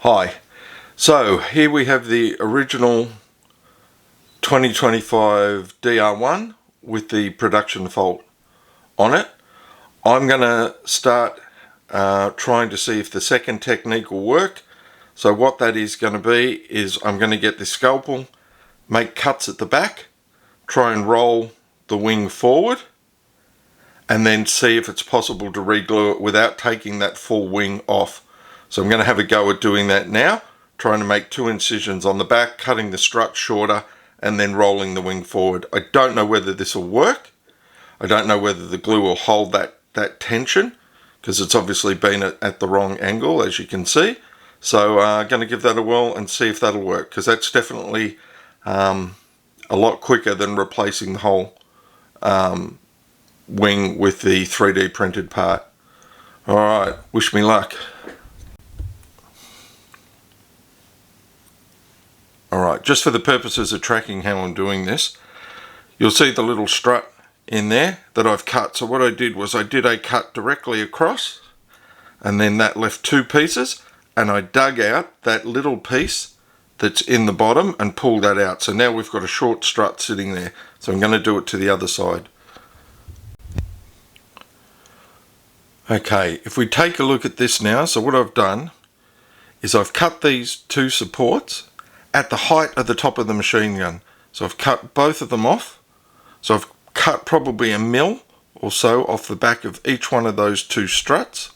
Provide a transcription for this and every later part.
Hi, so here we have the original 2025 DR1 with the production fault on it. I'm going to start trying to see if the second technique will work. So what that is going to be is I'm going to get this scalpel, make cuts at the back, try and roll the wing forward, and then see if it's possible to re-glue it without taking that full wing off. So I'm going to have a go at doing that now, trying to make 2 incisions on the back, cutting the strut shorter, and then rolling the wing forward. I don't know whether this will work. I don't know whether the glue will hold that tension, because it's obviously been at the wrong angle, as you can see. So I'm going to give that a whirl and see if that'll work, because that's definitely a lot quicker than replacing the whole wing with the 3D printed part. Alright, wish me luck. Alright, just for the purposes of tracking how I'm doing this, you'll see the little strut in there that I've cut. So what I did was I did a cut directly across, and then that left 2 pieces, and I dug out that little piece that's in the bottom and pulled that out. So now we've got a short strut sitting there. So I'm going to do it to the other side. Okay, if we take a look at this now, so what I've done is I've cut these 2 supports at the height of the top of the machine gun. So I've cut both of them off. So I've cut probably 1 mil or so off the back of each one of those 2 struts.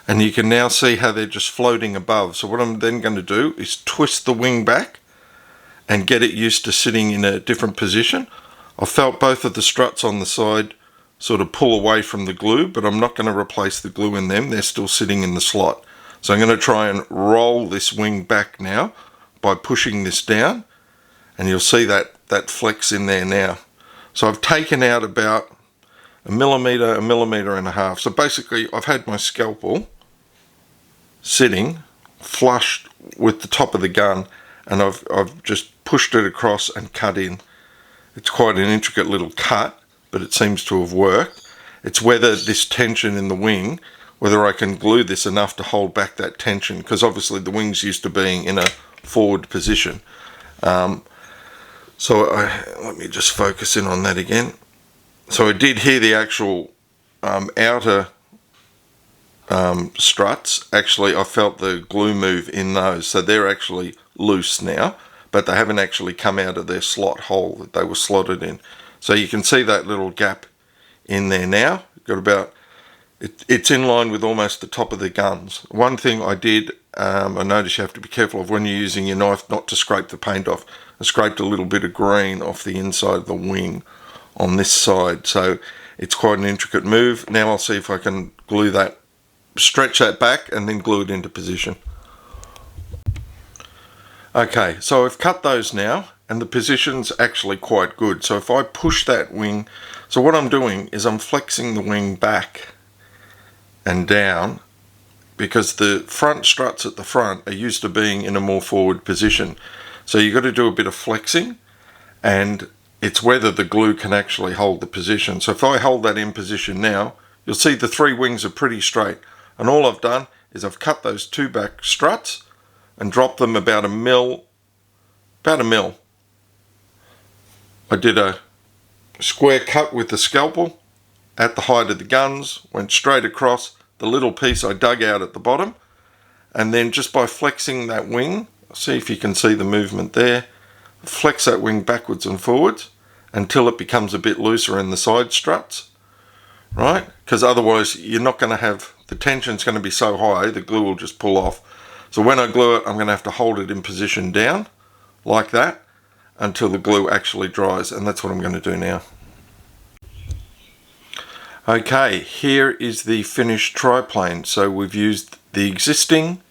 And you can now see how they're just floating above. So what I'm then going to do is twist the wing back and get it used to sitting in a different position. I felt both of the struts on the side sort of pull away from the glue, but I'm not going to replace the glue in them. They're still sitting in the slot. So I'm going to try and roll this wing back now by pushing this down, and you'll see that flex in there now. So I've taken out about 1 millimeter, 1.5 millimeters. So basically I've had my scalpel sitting flush with the top of the gun, and I've just pushed it across and cut in. It's quite an intricate little cut, but it seems to have worked. It's whether this tension in the wing, whether I can glue this enough to hold back that tension, because obviously the wing's used to being in a forward position. Let me just focus in on that again. So I did hear the actual outer struts. Actually, I felt the glue move in those, so they're actually loose now, but they haven't actually come out of their slot hole that they were slotted in. So you can see that little gap in there now. Got about, it's in line with almost the top of the guns. One thing I did, I noticed you have to be careful of when you're using your knife not to scrape the paint off. I scraped a little bit of green off the inside of the wing on this side, so it's quite an intricate move. Now I'll see if I can glue that, stretch that back and then glue it into position. Okay, so I've cut those now, and the position's actually quite good. So if I push that wing, so what I'm doing is I'm flexing the wing back and down, because the front struts at the front are used to being in a more forward position. So you've got to do a bit of flexing, and it's whether the glue can actually hold the position. So if I hold that in position now, you'll see the 3 wings are pretty straight. And all I've done is I've cut those 2 back struts and dropped them about 1 mil. I did a square cut with the scalpel at the height of the guns, went straight across. The little piece I dug out at the bottom, and then just by flexing that wing, see if you can see the movement there, flex that wing backwards and forwards until it becomes a bit looser in the side struts, right? Because otherwise you're not going to have, the tension's going to be so high the glue will just pull off. So when I glue it, I'm going to have to hold it in position down like that until the glue actually dries, and that's what I'm going to do now. Okay, here is the finished triplane. So we've used the existing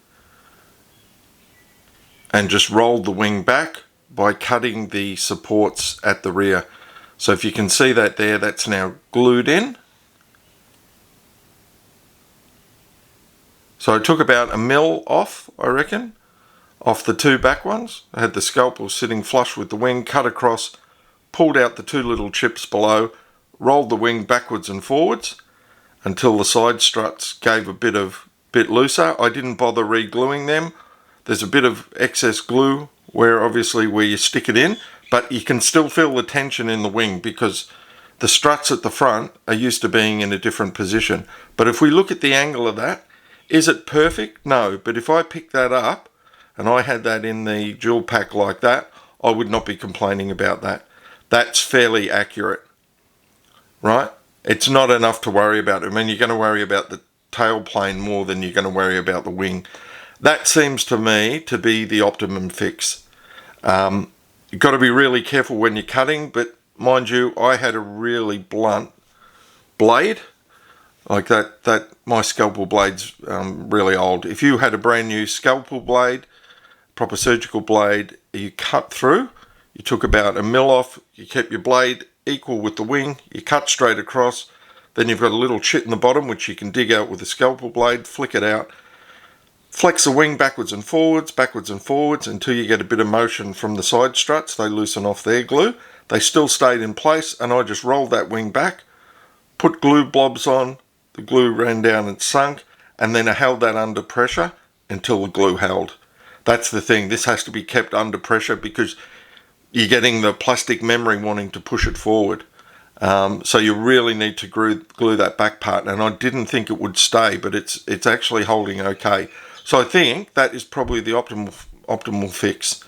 and just rolled the wing back by cutting the supports at the rear. So if you can see that there, that's now glued in. So I took about 1 mil off, I reckon, off the 2 back ones. I had the scalpel sitting flush with the wing, cut across, pulled out the 2 little chips below, rolled the wing backwards and forwards until the side struts gave a bit looser. I didn't bother re-gluing them. there's a bit of excess glue where you stick it in, but you can still feel the tension in the wing because the struts at the front are used to being in a different position. But if we look at the angle of that, is it perfect? No, but if I pick that up and I had that in the Duel Pack like that, I would not be complaining about that. That's fairly accurate, right? It's not enough to worry about. I mean, you're going to worry about the tailplane more than you're going to worry about the wing. That seems to me to be the optimum fix. You've got to be really careful when you're cutting, but mind you, I had a really blunt blade. Like that my scalpel blade's really old. If you had a brand new scalpel blade, proper surgical blade, you cut through, you took about 1 mil off, you kept your blade equal with the wing, you cut straight across, then you've got a little chit in the bottom which you can dig out with a scalpel blade, flick it out, flex the wing backwards and forwards until you get a bit of motion from the side struts. They loosen off their glue. They still stayed in place, and I just rolled that wing back, put glue blobs on, the glue ran down and sunk, and then I held that under pressure until the glue held. That's the thing, this has to be kept under pressure because you're getting the plastic memory wanting to push it forward. So you really need to glue that back part, and I didn't think it would stay, but it's actually holding okay. So I think that is probably the optimal fix.